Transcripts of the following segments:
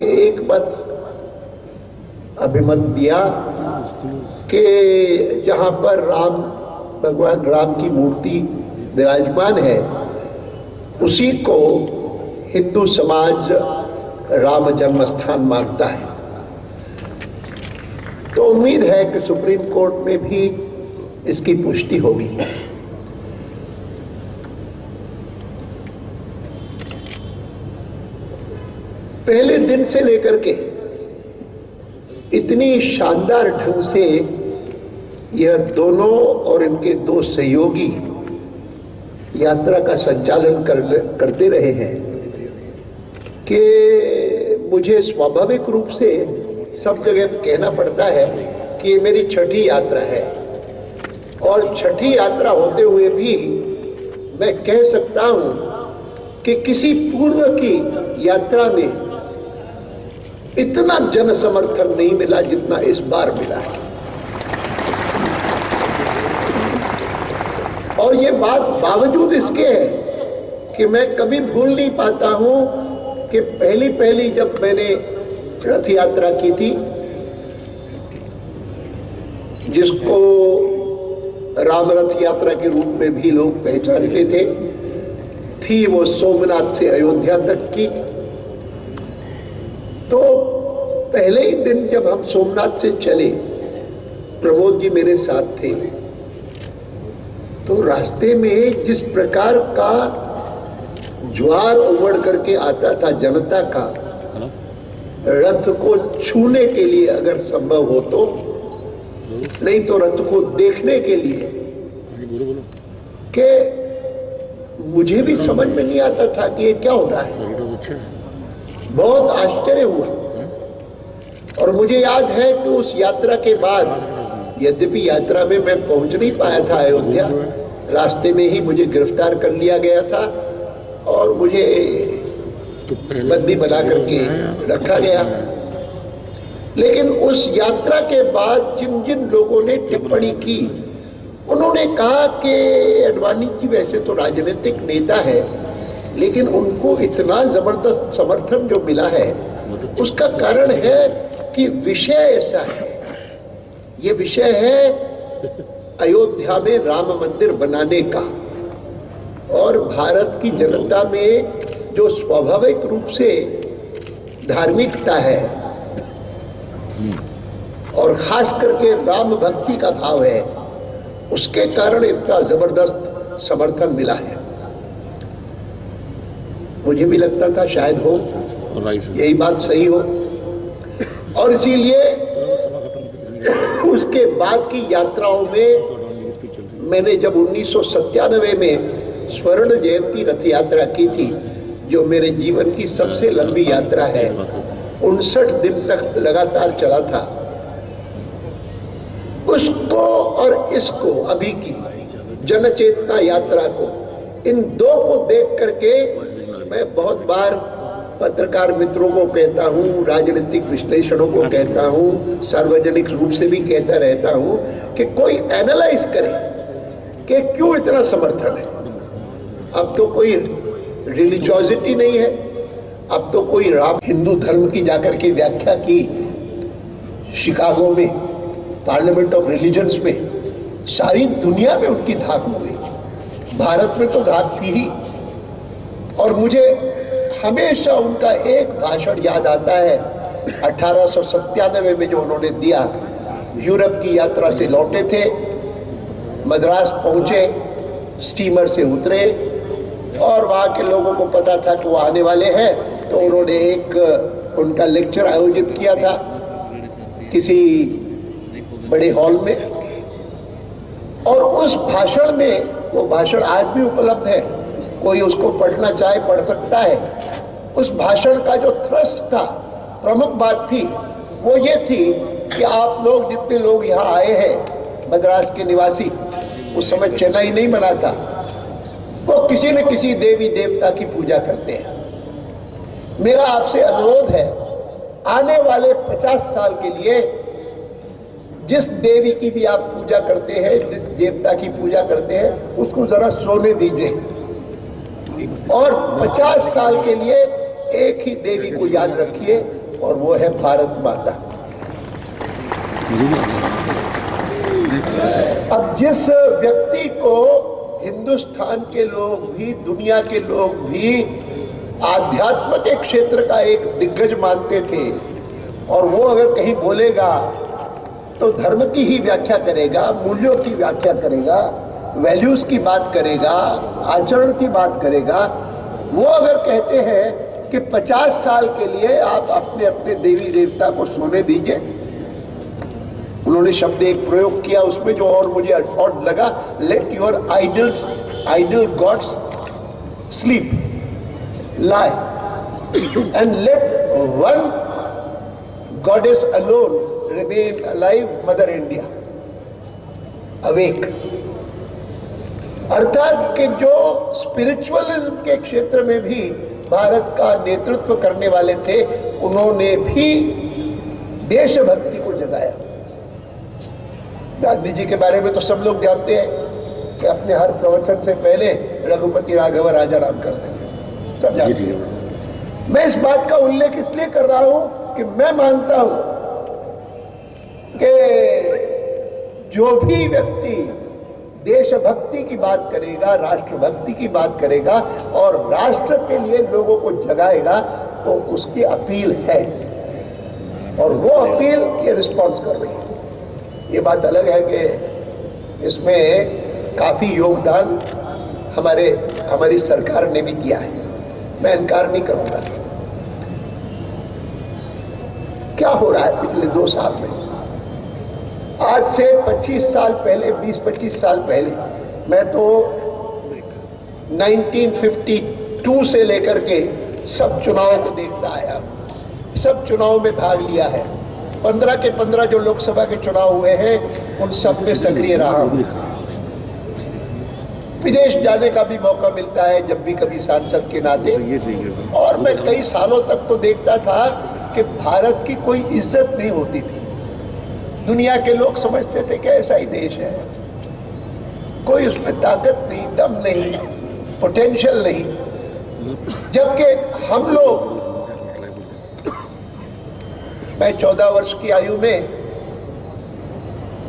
एक बात अभिमत दिया कि जहां पर भगवान राम की मूर्ति विराजमान है उसी को हिंदू समाज राम जन्म स्थान मानता है। तो उम्मीद है कि सुप्रीम कोर्ट में भी इसकी पुष्टि होगी। पहले दिन से लेकर के इतनी शानदार ढंग से यह दोनों और इनके दो सहयोगी यात्रा का संचालन करते रहे हैं कि मुझे स्वाभाविक रूप से सब जगह कहना पड़ता है कि ये मेरी छठी यात्रा है। और छठी यात्रा होते हुए भी मैं कह सकता हूं कि किसी पूर्व की यात्रा में इतना जन समर्थन नहीं मिला जितना इस बार मिला है। और ये बात बावजूद इसके है कि मैं कभी भूल नहीं पाता हूं कि पहली जब मैंने रथ यात्रा की थी, जिसको राम रथ यात्रा के रूप में भी लोग पहचानते थे, थी वो सोमनाथ से अयोध्या तक की। तो पहले ही दिन जब हम सोमनाथ से चले, प्रमोद जी मेरे साथ थे, तो रास्ते में जिस प्रकार का ज्वार उमड़ करके आता था जनता का, रथ को छूने के लिए अगर संभव हो तो, नहीं तो रथ को देखने के लिए, कि मुझे भी समझ में नहीं आता था कि ये क्या हो रहा है। बहुत आश्चर्य हुआ। और मुझे याद है कि उस यात्रा के बाद, यद्यपि यात्रा में मैं पहुंच नहीं पाया था अयोध्या, रास्ते में ही मुझे गिरफ्तार कर लिया गया था और मुझे बंदी बना करके रखा गया। लेकिन उस यात्रा के बाद जिन जिन लोगों ने टिप्पणी की, उन्होंने कहा कि अडवाणी जी वैसे तो राजनीतिक नेता है, लेकिन उनको इतना जबरदस्त समर्थन जो मिला है उसका कारण है कि विषय ऐसा है। ये विषय है अयोध्या में राम मंदिर बनाने का, और भारत की जनता में जो स्वाभाविक रूप से धार्मिकता है और खास करके राम भक्ति का भाव है, उसके कारण इतना जबरदस्त समर्थन मिला है। मुझे भी लगता था शायद हो, यही बात सही हो। और इसीलिए उसके बाद की यात्राओं में मैंने जब 1997 में स्वर्ण जयंती रथ यात्रा की थी, जो मेरे जीवन की सबसे लंबी यात्रा है, 59 दिन तक लगातार चला था, उसको और इसको, अभी की जन चेतना यात्रा को, इन दो को देख करके मैं बहुत बार पत्रकार मित्रों को कहता हूँ, राजनीतिक विश्लेषणों को कहता हूँ, सार्वजनिक रूप से भी कहता रहता हूँ कि कोई एनालाइज करे कि क्यों इतना समर्थन है। अब तो कोई रिलीजियोसिटी नहीं है, अब तो कोई राम हिंदू धर्म की जाकर के व्याख्या की शिकागो में, पार्लियामेंट ऑफ रिलीजन्स में, सारी दुनिया में उनकी धाक हो गई। भारत में तो धाक थी ही। और मुझे हमेशा उनका एक भाषण याद आता है, 1897 में जो उन्होंने दिया। यूरोप की यात्रा से लौटे थे, मद्रास पहुंचे, स्टीमर से उतरे और वहाँ के लोगों को पता था कि वो आने वाले हैं, तो उन्होंने एक उनका लेक्चर आयोजित किया था किसी बड़े हॉल में। और उस भाषण में, वो भाषण आज भी उपलब्ध है, कोई उसको पढ़ना चाहे पढ़ सकता है। उस भाषण का जो थ्रस्ट था, प्रमुख बात थी, वो ये थी कि आप लोग जितने लोग यहाँ आए हैं, मद्रास के निवासी, उस समय चेन्नई नहीं बना था, वो किसी न किसी देवी देवता की पूजा करते हैं। मेरा आपसे अनुरोध है, आने वाले 50 साल के लिए जिस देवी की भी आप पूजा करते हैं, जिस देवता की पूजा करते हैं, उसको जरा सोने दीजिए और 50 साल के लिए एक ही देवी को याद रखिए, और वो है भारत माता। अब जिस व्यक्ति को हिंदुस्तान के लोग भी, दुनिया के लोग भी आध्यात्म के क्षेत्र का एक दिग्गज मानते थे, और वो अगर कहीं बोलेगा तो धर्म की ही व्याख्या करेगा, मूल्यों की व्याख्या करेगा, वैल्यूज की बात करेगा, आचरण की बात करेगा। वो अगर कहते हैं कि 50 साल के लिए आप अपने अपने देवी देवता को सोने दीजिए, उन्होंने शब्द एक प्रयोग किया उसमें जो और मुझे ऑड लगा, let your idol gods sleep lie and let one goddess alone remain alive, Mother India, awake। अर्थात कि जो स्पिरिचुअलिज्म के क्षेत्र में भी भारत का नेतृत्व करने वाले थे, उन्होंने भी देशभक्ति को जगाया। गांधी जी के बारे में तो सब लोग जानते हैं कि अपने हर प्रवचन से पहले रघुपति राघव राजा राम करते हैं, सब जानते हैं। मैं इस बात का उल्लेख इसलिए कर रहा हूं कि मैं मानता हूं कि जो भी व्यक्ति देशभक्ति की बात करेगा, राष्ट्रभक्ति की बात करेगा और राष्ट्र के लिए लोगों को जगाएगा, तो उसकी अपील है और वो अपील ये रिस्पॉन्स कर रही है। ये बात अलग है कि इसमें काफी योगदान हमारी सरकार ने भी किया है, मैं इनकार नहीं करूंगा। क्या हो रहा है पिछले 2 साल में? आज से 25 साल पहले, 20-25 साल पहले, मैं तो 1952 से लेकर के सब चुनावों को देखता आया, सब चुनाव में भाग लिया है। 15 के 15 जो लोकसभा के चुनाव हुए हैं उन सब में सक्रिय रहा हूं। विदेश जाने का भी मौका मिलता है जब भी कभी सांसद के नाते, और मैं कई सालों तक तो देखता था कि भारत की कोई इज्जत नहीं होती थी। दुनिया के लोग समझते थे कि ऐसा ही देश है, कोई उसमें ताकत नहीं, दम नहीं, पोटेंशियल नहीं। जबकि हम लोग, मैं 14 वर्ष की आयु में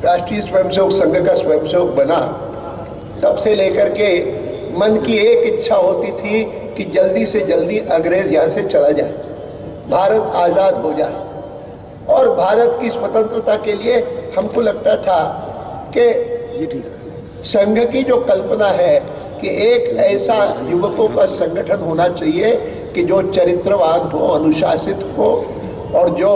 राष्ट्रीय स्वयंसेवक संघ का स्वयंसेवक बना, तब से लेकर के मन की एक इच्छा होती थी कि जल्दी से जल्दी अंग्रेज यहाँ से चला जाए, भारत आज़ाद हो जाए। और भारत की स्वतंत्रता के लिए हमको लगता था कि संघ की जो कल्पना है कि एक ऐसा युवकों का संगठन होना चाहिए कि जो चरित्रवान हो, अनुशासित हो और जो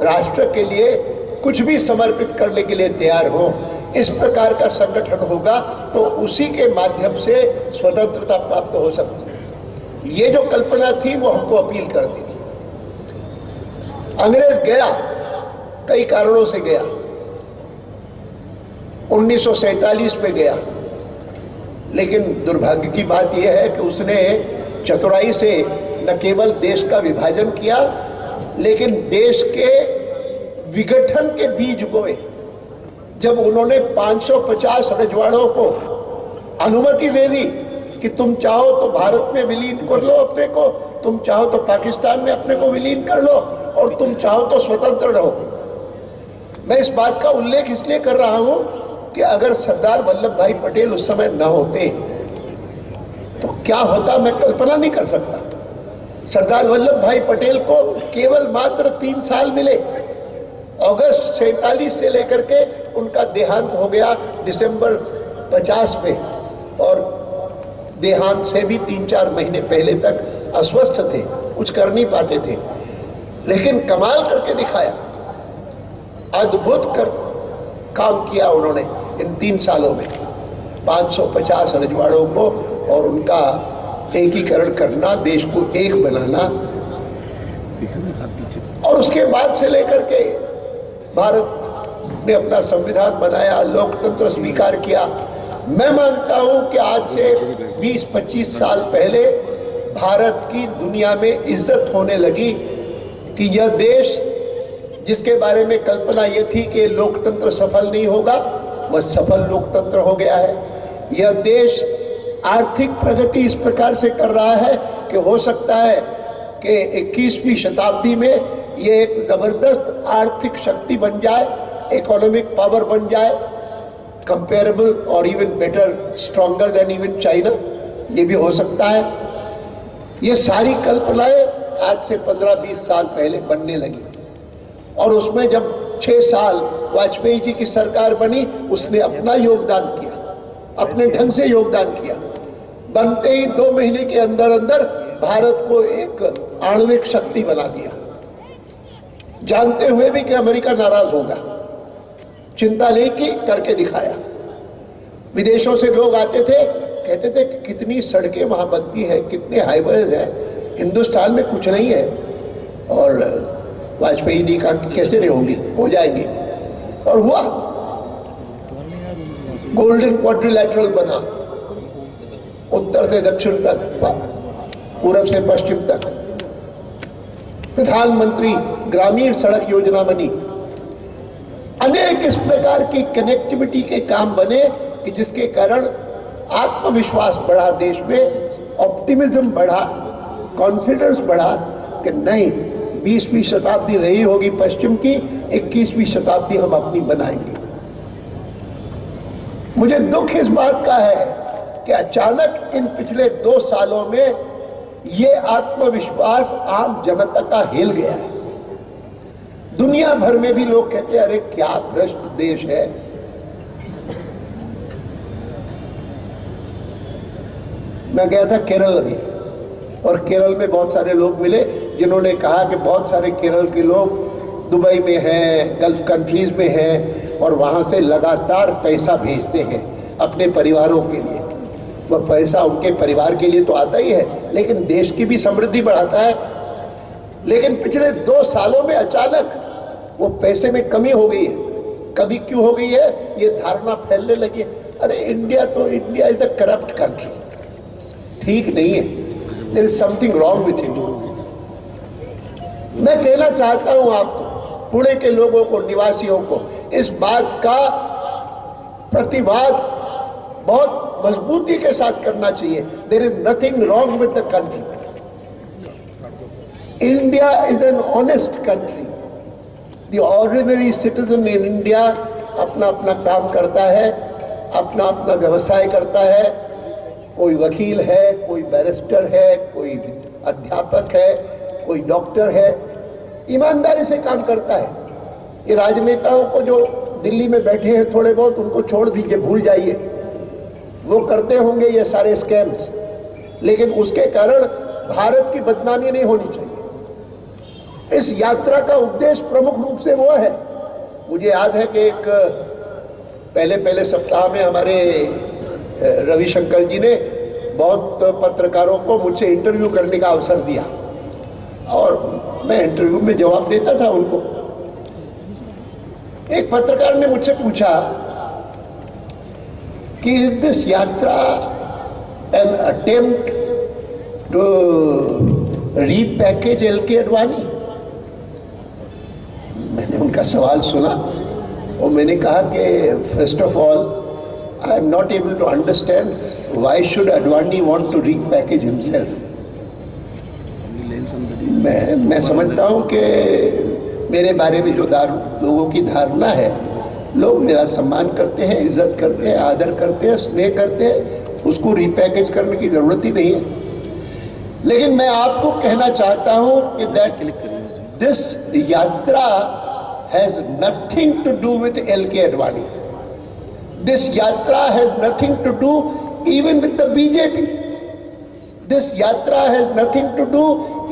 राष्ट्र के लिए कुछ भी समर्पित करने के लिए तैयार हो, इस प्रकार का संगठन होगा तो उसी के माध्यम से स्वतंत्रता प्राप्त हो सकती है। ये जो कल्पना थी वो हमको अपील करती थी। अंग्रेज गया, कई कारणों से गया, 1947 में गया, लेकिन दुर्भाग्य की बात यह है कि उसने चतुराई से न केवल देश का विभाजन किया, लेकिन देश के विघटन के बीज बोए। जब उन्होंने 550 रजवाड़ों को अनुमति दे दी कि तुम चाहो तो भारत में विलीन कर लो अपने को, तुम चाहो तो पाकिस्तान में अपने को विलीन कर लो, और तुम चाहो तो स्वतंत्र रहो। मैं इस बात का उल्लेख इसलिए कर रहा हूं कि अगर सरदार वल्लभ भाई पटेल उस समय न होते तो क्या होता, मैं कल्पना नहीं कर सकता। सरदार वल्लभ भाई पटेल को केवल मात्र 3 साल मिले। अगस्त 47 से लेकर के उनका देहांत हो गया दिसंबर 50 में, और देहांत से भी 3-4 महीने पहले तक अस्वस्थ थे, कुछ कर नहीं पाते थे, लेकिन कमाल करके दिखाया, अद्भुत काम किया उन्होंने इन 3 सालों में। 550 रजवाड़ों को और उनका एकीकरण करना, देश को एक बनाना, और उसके बाद से लेकर के भारत ने अपना संविधान बनाया, लोकतंत्र स्वीकार किया। मैं मानता हूं कि आज से 20-25 साल पहले भारत की दुनिया में इज्जत होने लगी कि यह देश, जिसके बारे में कल्पना यह थी कि लोकतंत्र सफल नहीं होगा, वह सफल लोकतंत्र हो गया है। यह देश आर्थिक प्रगति इस प्रकार से कर रहा है कि हो सकता है कि 21वीं शताब्दी में ये एक जबरदस्त आर्थिक शक्ति बन जाए, इकोनॉमिक पावर बन जाए, कंपेरेबल और even better, stronger than even China, ये भी हो सकता है। ये सारी कल्पनाएं आज से 15-20 साल पहले बनने लगी और उसमें जब 6 साल वाजपेयी जी की सरकार बनी, उसने अपना योगदान किया, अपने ढंग से योगदान किया। बनते ही 2 महीने के अंदर अंदर भारत को एक आणविक शक्ति बना दिया, जानते हुए भी कि अमेरिका नाराज होगा। चिंता नहीं की, करके दिखाया। विदेशों से लोग आते थे, कहते थे कि कितनी सड़कें वहां बनती है, कितने हाईवेज है, हिंदुस्तान में कुछ नहीं है। और वाजपेयी जी का कैसे नहीं होगी, हो जाएंगी, और हुआ। गोल्डन क्वाड्रिलैटरल बना, उत्तर से दक्षिण तक, पूरब से पश्चिम तक। प्रधानमंत्री ग्रामीण सड़क योजना बनी। अनेक इस प्रकार की कनेक्टिविटी के काम बने कि जिसके कारण आत्मविश्वास बढ़ा देश में, ऑप्टिमिज्म बढ़ा, कॉन्फिडेंस बढ़ा कि नहीं, 20वीं शताब्दी रही होगी पश्चिम की, 21वीं शताब्दी हम अपनी बनाएंगे। मुझे दुख इस बात का है कि अचानक इन पिछले 2 सालों में ये आत्मविश्वास आम जनता का हिल गया है। दुनिया भर में भी लोग कहते हैं, अरे क्या भ्रष्ट देश है। मैं गया था केरल अभी, और केरल में बहुत सारे लोग मिले जिन्होंने कहा कि बहुत सारे केरल के लोग दुबई में हैं, गल्फ कंट्रीज में हैं, और वहाँ से लगातार पैसा भेजते हैं अपने परिवारों के लिए। वह पैसा उनके परिवार के लिए तो आता ही है, लेकिन देश की भी समृद्धि बढ़ाता है। लेकिन पिछले 2 सालों में अचानक वो पैसे में कमी हो गई है। कभी क्यों हो गई है, ये धारणा फैलने लगी है, अरे India is a corrupt country. ठीक नहीं है, there is something wrong with it. मैं कहना चाहता हूं आपको, पुणे के लोगों को, निवासियों को, इस बात का प्रतिवाद बहुत मजबूती के साथ करना चाहिए। There is nothing wrong with the country. India is an honest country. The ordinary citizen in India अपना अपना काम करता है, अपना अपना व्यवसाय करता है। कोई वकील है, कोई बैरिस्टर है, कोई अध्यापक है, कोई डॉक्टर है, ईमानदारी से काम करता है। ये राजनेताओं को जो दिल्ली में बैठे हैं थोड़े बहुत, उनको छोड़ दीजिए, भूल जाइए, वो करते होंगे ये सारे स्कैम्स, लेकिन उसके कारण भारत की बदनामी नहीं होनी चाहिए। इस यात्रा का उद्देश्य प्रमुख रूप से वो है। मुझे याद है कि एक पहले सप्ताह में हमारे रविशंकर जी ने बहुत पत्रकारों को मुझसे इंटरव्यू करने का अवसर दिया, और मैं इंटरव्यू में जवाब देता था उनको। एक पत्रकार ने मुझसे पूछा कि is this yatra an attempt to repackage L K Advani. मैंने उनका सवाल सुना और मैंने कहा कि first of all I am not able to understand why should Advani want to repackage himself. मैं समझता हूँ कि मेरे बारे में जो लोगों की धारणा है, लोग मेरा सम्मान करते हैं, इज्जत करते हैं, आदर करते हैं, स्नेह करते हैं, उसको रीपैकेज करने की ज़रूरत ही नहीं है। लेकिन मैं आपको कहना चाहता हूँ कि that this yatra has nothing to do with LK Advani. This yatra has nothing to do even with the BJP. This yatra has nothing to do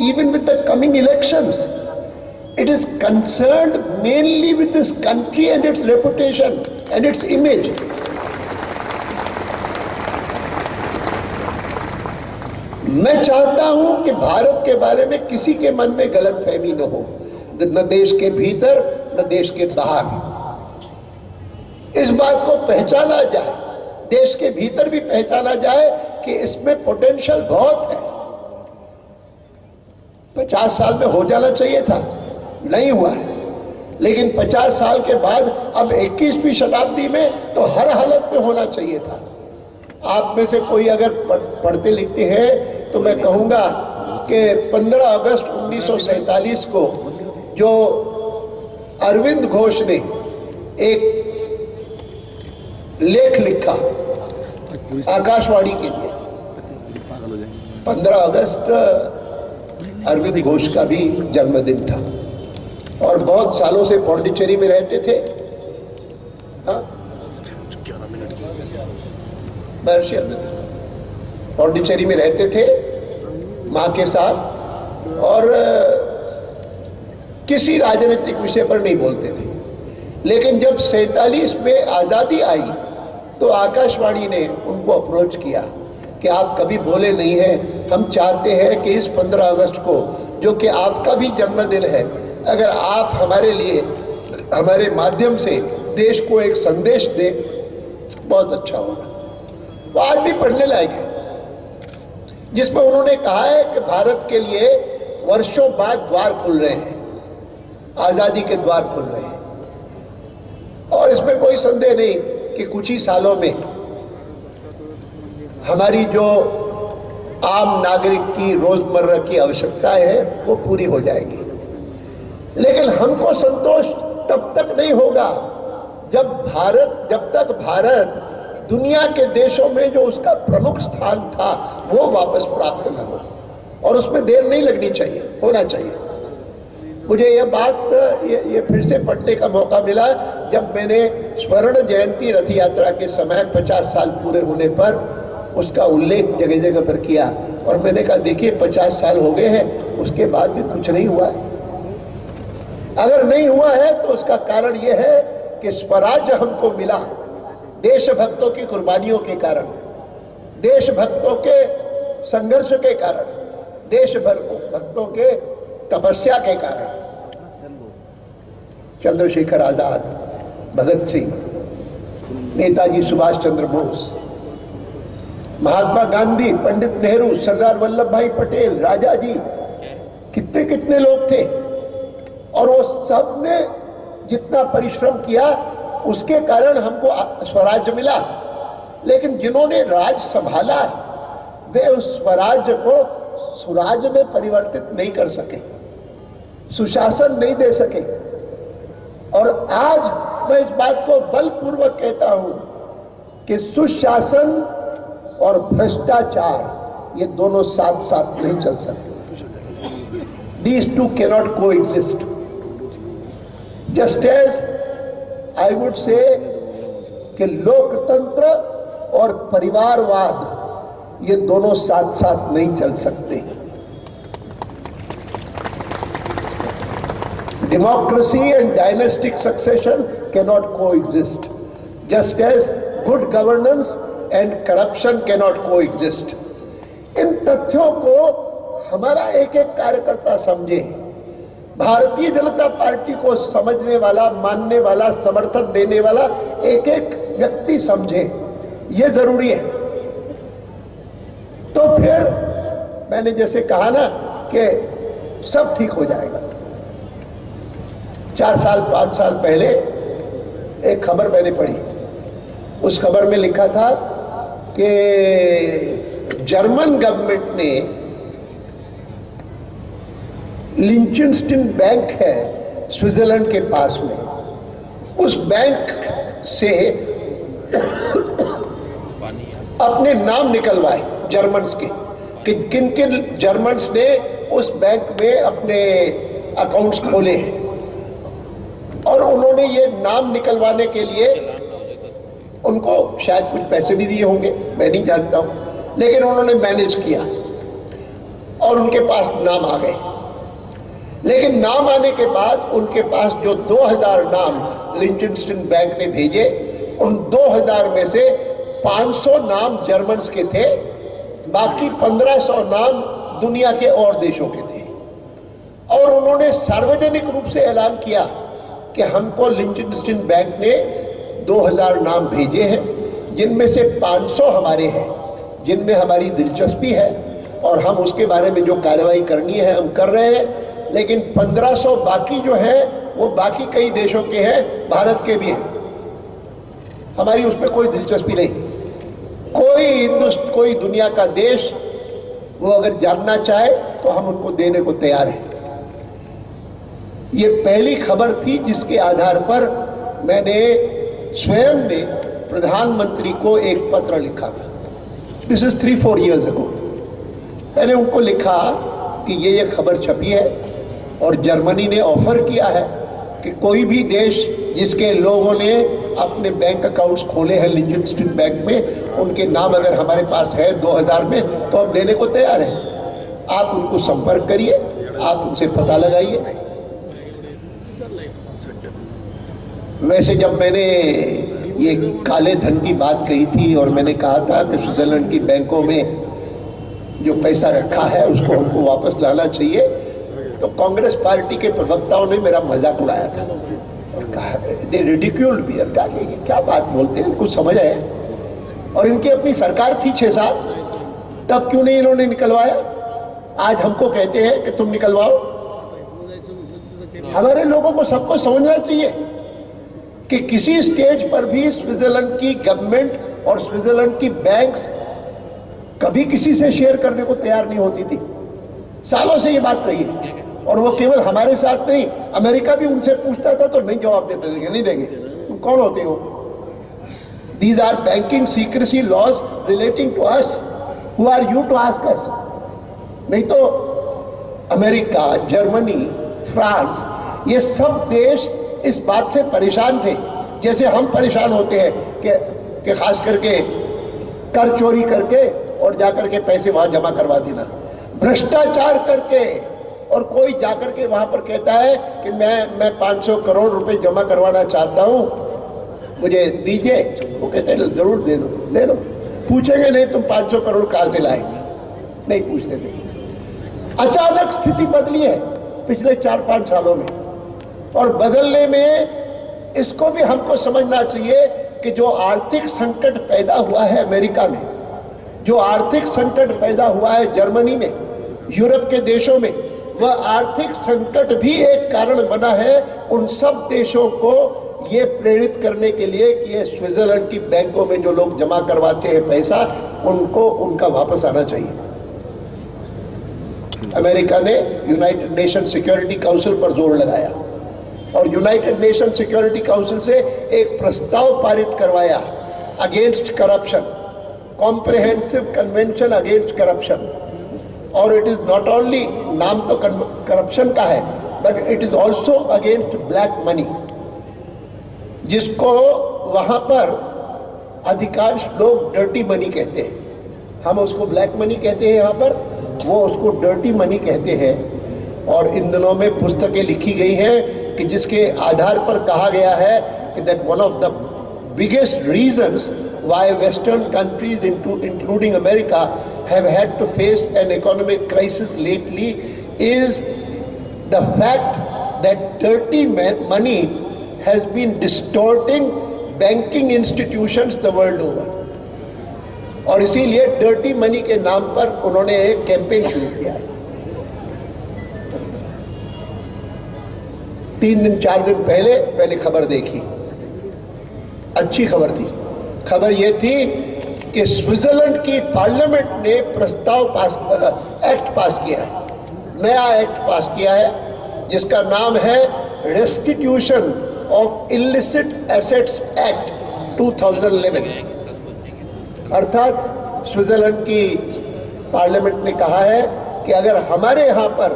even with the coming elections. It is concerned mainly with this country and its reputation and its image. मैं चाहता हूं कि भारत के बारे में किसी के मन में गलतफहमी न हो, न देश के भीतर न देश के बाहर। इस बात को पहचाना जाए, देश के भीतर भी पहचाना जाए कि इसमें पोटेंशियल बहुत है। 50 साल में हो जाना चाहिए था, नहीं हुआ है। लेकिन 50 साल के बाद अब 21वीं शताब्दी में तो हर हालत में होना चाहिए था। आप में से कोई अगर पढ़ते लिखते हैं तो मैं कहूँगा कि 15 अगस्त 1947 को जो अरविंद घोष ने एक लेख लिखा आकाशवाणी के लिए, 15 अगस्त अरविंद घोष का भी जन्मदिन था और बहुत सालों से पौंडीचेरी में रहते थे। पौंडीचेरी में रहते थे मां के साथ और किसी राजनीतिक विषय पर नहीं बोलते थे। लेकिन जब 47 में आजादी आई तो आकाशवाणी ने उनको अप्रोच किया कि आप कभी बोले नहीं हैं, हम चाहते हैं कि इस 15 अगस्त को जो कि आपका भी जन्मदिन है, अगर आप हमारे लिए हमारे माध्यम से देश को एक संदेश दें बहुत अच्छा होगा। वो आज भी पढ़ने लायक है, जिसमें उन्होंने कहा है कि भारत के लिए वर्षों बाद द्वार खुल रहे हैं, आजादी के द्वार खुल रहे हैं। और इसमें कोई संदेह नहीं कि कुछ ही सालों में हमारी जो आम नागरिक की रोजमर्रा की आवश्यकताएं हैं वो पूरी हो जाएगी। लेकिन हमको संतोष तब तक नहीं होगा जब तक भारत दुनिया के देशों में जो उसका प्रमुख स्थान था वो वापस प्राप्त न हो, और उसमें देर नहीं लगनी चाहिए, होना चाहिए। मुझे यह बात ये फिर से पढ़ने का मौका मिला जब मैंने स्वर्ण जयंती रथ यात्रा के समय 50 साल पूरे होने पर उसका उल्लेख जगह जगह पर किया, और मैंने कहा देखिए 50 साल हो गए हैं, उसके बाद भी कुछ नहीं हुआ है। अगर नहीं हुआ है तो उसका कारण यह है कि स्वराज्य हमको मिला देशभक्तों की कुर्बानियों के कारण, देशभक्तों के संघर्ष के कारण, देशभक्तों के तपस्या के कारण। चंद्रशेखर आजाद, भगत सिंह, नेताजी सुभाष चंद्र बोस, महात्मा गांधी, पंडित नेहरू, सरदार वल्लभ भाई पटेल, राजा जी, कितने कितने लोग थे, और वो सब ने जितना परिश्रम किया उसके कारण हमको स्वराज्य मिला। लेकिन जिन्होंने राज संभाला वे उस स्वराज्य को सुराज्य में परिवर्तित नहीं कर सके, सुशासन नहीं दे सके। और आज मैं इस बात को बलपूर्वक कहता हूं कि सुशासन और भ्रष्टाचार ये दोनों साथ साथ नहीं चल सकते। These two cannot coexist. Just as I would say कि लोकतंत्र और परिवारवाद ये दोनों साथ साथ नहीं चल सकते। Democracy and dynastic succession cannot coexist, just as good governance and corruption cannot coexist. इन तथ्यों को हमारा एक एक कार्यकर्ता समझे, भारतीय जनता पार्टी को समझने वाला, मानने वाला, समर्थन देने वाला एक एक व्यक्ति समझे, ये जरूरी है। तो फिर मैंने जैसे कहा ना कि सब ठीक हो जाएगा। 4 साल 5 साल पहले एक खबर मैंने पढ़ी, उस खबर में लिखा था कि जर्मन गवर्नमेंट ने लिंचेनस्टाइन बैंक है स्विट्जरलैंड के पास में, उस बैंक से अपने नाम निकलवाए जर्मन्स के कि किन किन जर्मन्स ने उस बैंक में अपने अकाउंट्स खोले हैं, और उन्होंने ये नाम निकलवाने के लिए उनको शायद कुछ पैसे भी दिए होंगे, मैं नहीं जानता हूं, लेकिन उन्होंने मैनेज किया और उनके पास नाम आ गए। लेकिन नाम आने के बाद उनके पास जो 2000 नाम लिंचेनस्टाइन बैंक ने भेजे, उन 2000 में से 500 नाम जर्मन्स के थे, बाकी 1500 नाम दुनिया के और देशों के थे। और उन्होंने सार्वजनिक रूप से ऐलान किया कि हमको लिंचेनस्टाइन बैंक ने 2000 नाम भेजे हैं, जिनमें से 500 हमारे हैं, जिनमें हमारी दिलचस्पी है और हम उसके बारे में जो कार्रवाई करनी है हम कर रहे हैं। लेकिन 1500 बाकी जो है वो बाकी कई देशों के हैं, भारत के भी हैं, हमारी उसमें कोई दिलचस्पी नहीं। कोई दुनिया का देश वो अगर जानना चाहे तो हम उनको देने को तैयार हैं। ये पहली खबर थी जिसके आधार पर मैंने स्वयं ने प्रधानमंत्री को एक पत्र लिखा था। This is 3-4 years ago। मैंने उनको लिखा कि ये खबर छपी है और जर्मनी ने ऑफर किया है कि कोई भी देश जिसके लोगों ने अपने बैंक अकाउंट्स खोले हैं लिechtenstein बैंक में, उनके नाम अगर हमारे पास है 2000 में, तो हम देने को तैयार हैं। आप उनको संपर्क करिए, आप उनसे पता लगाइए। वैसे जब मैंने ये काले धन की बात कही थी और मैंने कहा था कि स्विट्जरलैंड की बैंकों में जो पैसा रखा है उसको हमको वापस लाना चाहिए, तो कांग्रेस पार्टी के प्रवक्ताओं ने मेरा मजाक उड़ाया था और कहा, दे रिडिक्यूल्ड मी, कहा कि ये क्या बात बोलते हैं, कुछ समझ आए। और इनकी अपनी सरकार थी 6 साल, तब क्यों नहीं इन्होंने निकलवाया? आज हमको कहते हैं कि तुम निकलवाओ। हमारे लोगों को सबको समझना चाहिए कि किसी स्टेज पर भी स्विट्जरलैंड की गवर्नमेंट और स्विट्जरलैंड की बैंक्स कभी किसी से शेयर करने को तैयार नहीं होती थी। सालों से ये बात रही है। और वो केवल हमारे साथ नहीं, अमेरिका भी उनसे पूछता था तो नहीं जवाब देते थे, नहीं देंगे, तुम कौन होते हो? These are banking secrecy laws relating to us, who are you to ask us? नहीं तो अमेरिका, जर्मनी, फ्रांस, ये सब देश इस बात से परेशान थे जैसे हम परेशान होते हैं कि खास करके कर चोरी करके और जाकर के पैसे वहां जमा करवा देना, भ्रष्टाचार करके। और कोई जाकर के वहां पर कहता है कि मैं 500 करोड़ रुपए जमा करवाना चाहता हूं, मुझे दीजिए। वो कहते हैं जरूर दे दो, ले लो। पूछेंगे नहीं तुम 500 करोड़ कहां से लाए, नहीं पूछते थे। अचानक स्थिति बदली है पिछले 4-5 सालों में, और बदलने में इसको भी हमको समझना चाहिए कि जो आर्थिक संकट पैदा हुआ है अमेरिका में, जो आर्थिक संकट पैदा हुआ है जर्मनी में, यूरोप के देशों में, वह आर्थिक संकट भी एक कारण बना है उन सब देशों को ये प्रेरित करने के लिए कि ये स्विट्जरलैंड की बैंकों में जो लोग जमा करवाते हैं पैसा, उनको उनका वापस आना चाहिए। अमेरिका ने यूनाइटेड नेशन सिक्योरिटी काउंसिल पर जोर लगाया और यूनाइटेड नेशन सिक्योरिटी काउंसिल से एक प्रस्ताव पारित करवाया against corruption, comprehensive convention against corruption. और इट इज नॉट ओनली, नाम तो करप्शन का है, but it is also against black money, जिसको वहां पर अधिकांश लोग डर्टी मनी कहते हैं। हम उसको ब्लैक मनी कहते हैं यहाँ पर, वो उसको डर्टी मनी कहते हैं। और इन दिनों में पुस्तकें लिखी गई हैं कि जिसके आधार पर कहा गया है कि that one of the biggest reasons why Western countries, including America, have had to face an economic crisis lately is the fact that dirty money has been distorting banking institutions the world over. और इसीलिए dirty money के नाम पर उन्होंने एक campaign शुरू किया है। 3-4 दिन पहले मैंने खबर देखी, अच्छी खबर थी। खबर यह थी कि स्विट्जरलैंड की पार्लियामेंट ने एक्ट पास किया है, नया एक्ट पास किया है जिसका नाम है restitution of illicit assets act 2011। अर्थात स्विट्जरलैंड की पार्लियामेंट ने कहा है कि अगर हमारे यहाँ पर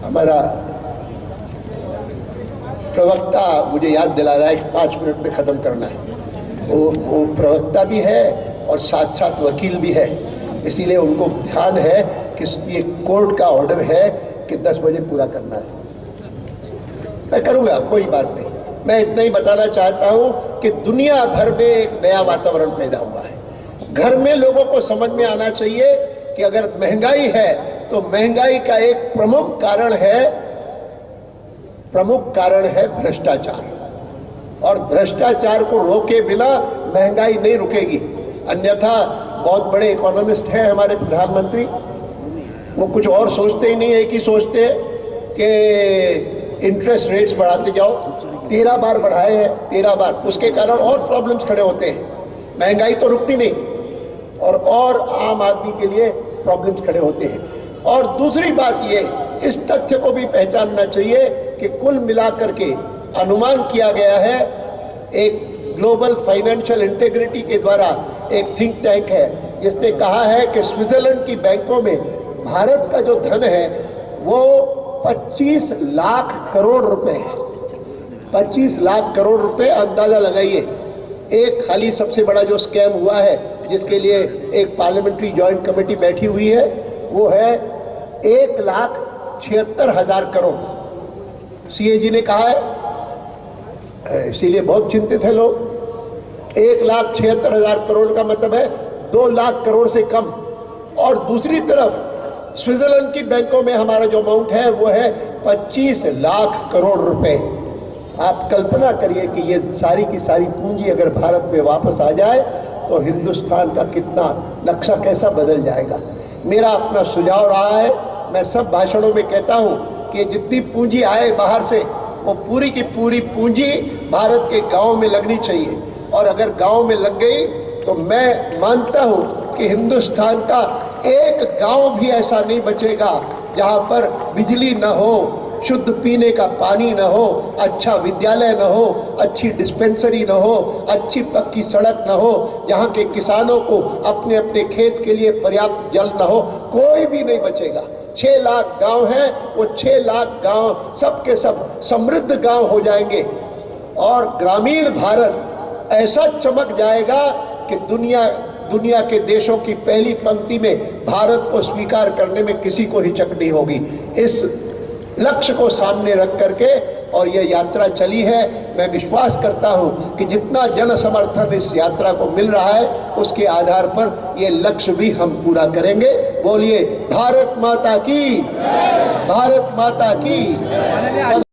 हमारा प्रवक्ता मुझे याद दिला रहा है कि 5 मिनट में ख़त्म करना है, वो प्रवक्ता भी है और साथ साथ वकील भी है, इसीलिए उनको ध्यान है कि ये कोर्ट का ऑर्डर है कि 10 बजे पूरा करना है। मैं करूँगा, कोई बात नहीं। मैं इतना ही बताना चाहता हूँ कि दुनिया भर में एक नया वातावरण पैदा हुआ है। घर में लोगों को समझ में आना चाहिए कि अगर महंगाई है तो महंगाई का एक प्रमुख कारण है भ्रष्टाचार, और भ्रष्टाचार को रोके बिना महंगाई नहीं रुकेगी। अन्यथा बहुत बड़े इकोनॉमिस्ट हैं हमारे प्रधानमंत्री, वो कुछ और सोचते ही नहीं है कि सोचते हैं कि इंटरेस्ट रेट्स बढ़ाते जाओ। 13 बार बढ़ाए हैं, 13 बार। उसके कारण और प्रॉब्लम्स खड़े होते हैं, महंगाई तो रुकती नहीं और आम आदमी के लिए प्रॉब्लम्स खड़े होते हैं। और दूसरी बात ये, इस तथ्य को भी पहचानना चाहिए कि कुल मिलाकर के अनुमान किया गया है, एक ग्लोबल फाइनेंशियल इंटेग्रिटी के द्वारा एक थिंक टैंक है जिसने कहा है कि स्विट्जरलैंड की बैंकों में भारत का जो धन है वो 25 लाख करोड़ रुपए है। 25 लाख करोड़ रुपए, अंदाजा लगाइए। एक खाली सबसे बड़ा जो स्कैम हुआ है जिसके लिए एक पार्लियामेंट्री जॉइंट कमेटी बैठी हुई है वो है 1,76,000 करोड़। सीएजी ने कहा है, इसीलिए बहुत चिंतित है लोग। 1,76,000 करोड़ का मतलब है 2 लाख करोड़ से कम। और दूसरी तरफ स्विट्जरलैंड की बैंकों में हमारा जो अमाउंट है वो है 25 लाख करोड़ रुपए। आप कल्पना करिए कि ये सारी की सारी पूंजी अगर भारत में वापस आ जाए तो हिंदुस्तान का कितना नक्शा कैसा बदल जाएगा। मेरा अपना सुझाव रहा है, मैं सब भाषणों में कहता हूं कि जितनी पूंजी आए बाहर से वो पूरी की पूरी पूंजी भारत के गांव में लगनी चाहिए। और अगर गांव में लग गई तो मैं मानता हूं कि हिंदुस्तान का एक गांव भी ऐसा नहीं बचेगा जहां पर बिजली न हो, शुद्ध पीने का पानी न हो, अच्छा विद्यालय न हो, अच्छी डिस्पेंसरी न हो, अच्छी पक्की सड़क न हो, जहां के किसानों को अपने अपने खेत के लिए पर्याप्त जल न हो, कोई भी नहीं बचेगा। 6 लाख गांव हैं, वो 6 लाख गांव सबके सब समृद्ध गांव हो जाएंगे और ग्रामीण भारत ऐसा चमक जाएगा कि दुनिया के देशों की पहली पंक्ति में भारत को स्वीकार करने में किसी को हिचक नहीं होगी। इस लक्ष्य को सामने रख करके और ये यात्रा चली है। मैं विश्वास करता हूं कि जितना जन समर्थन इस यात्रा को मिल रहा है उसके आधार पर ये लक्ष्य भी हम पूरा करेंगे। बोलिए भारत माता की, भारत माता की।